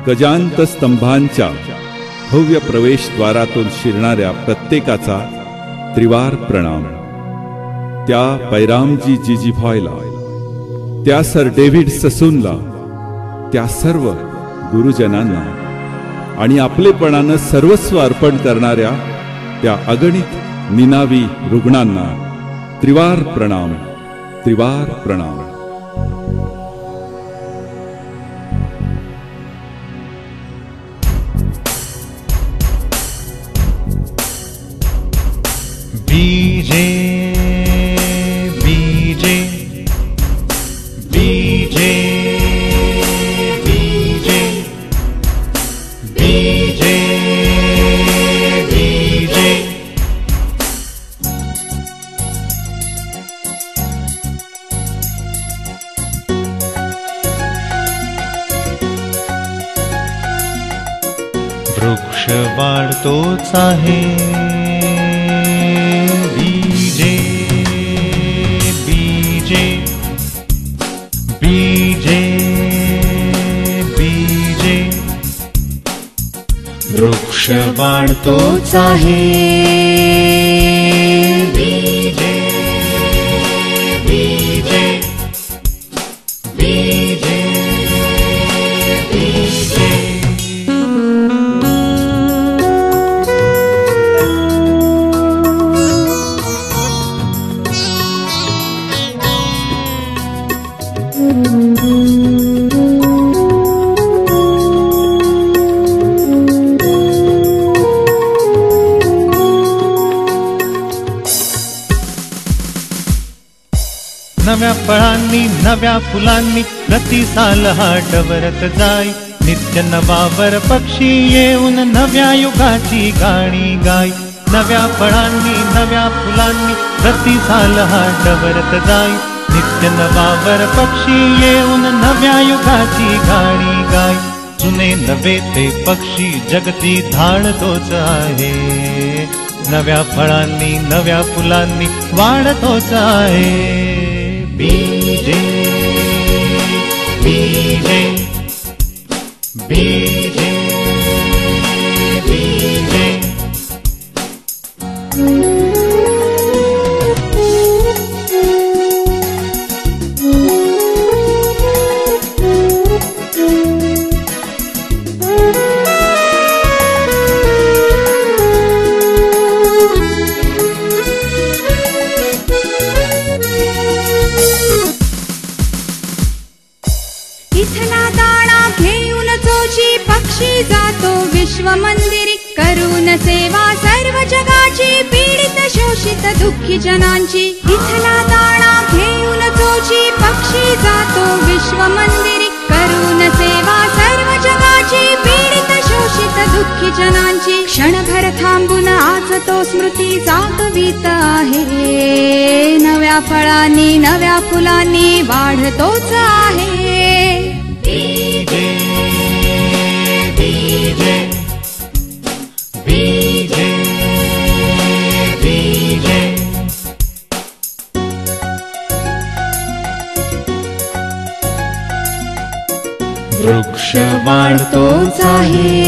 गजांत स्तंभांच्या भव्य प्रवेशद्वारातून शिरणाऱ्या प्रत्येकाचा त्रिवार प्रणाम। त्या पैरामजी जिजीभॉयला, त्या सर डेव्हिड ससूनला, त्या सर्व गुरुजनांना आणि आपलेपणानं सर्वस्व अर्पण करणाऱ्या त्या अगणित निनावी रुग्णांना त्रिवार प्रणाम, त्रिवार प्रणाम। बीजे बीजे बीजे बीजे बीजे बीजे वृक्ष वाढतोच आहे। बीजे बीजे बीजे बीजे वृक्ष वाढतोच आहे। बीजे बीजे बीजे बीजे नव्या फळांनी नव्या फुलांनी प्रतिसाल हा डवरत जाई। नित्य नवावर पक्षी येऊन नव्या युगाची गाणी गाई। नव्या फळांनी नव्या फुलांनी प्रतिसाल हा डवरत जाई। नित्य नवावर पक्षी येऊन नव्या युगाची गाणी गाई। जुने नवे ते पक्षी जगती धाडतोच आहे। नव्या फळांनी नव्या फुलांनी वाढतोच आहे। बीजे बीजे बीजे बीजे इथला दाणा घेऊन चोची पक्षी जातो विश्व मंदिरी। करून सेवा सर्व जगाची, पीडित शोषित दुःखी जनांची। इथला दाणा घेऊन चोची पक्षी जातो विश्व मंदिरी। करून सेवा सर्व जगाची, पीडित शोषित दुःखी जनांची। क्षणभर थांबून आज तो स्मृती जागवीत आहे। नव्या फळांनी नव्या फुलांनी वाढतोच आहे। बीजे बीजे बीजे बीजे वृक्ष वाढतोच आहे।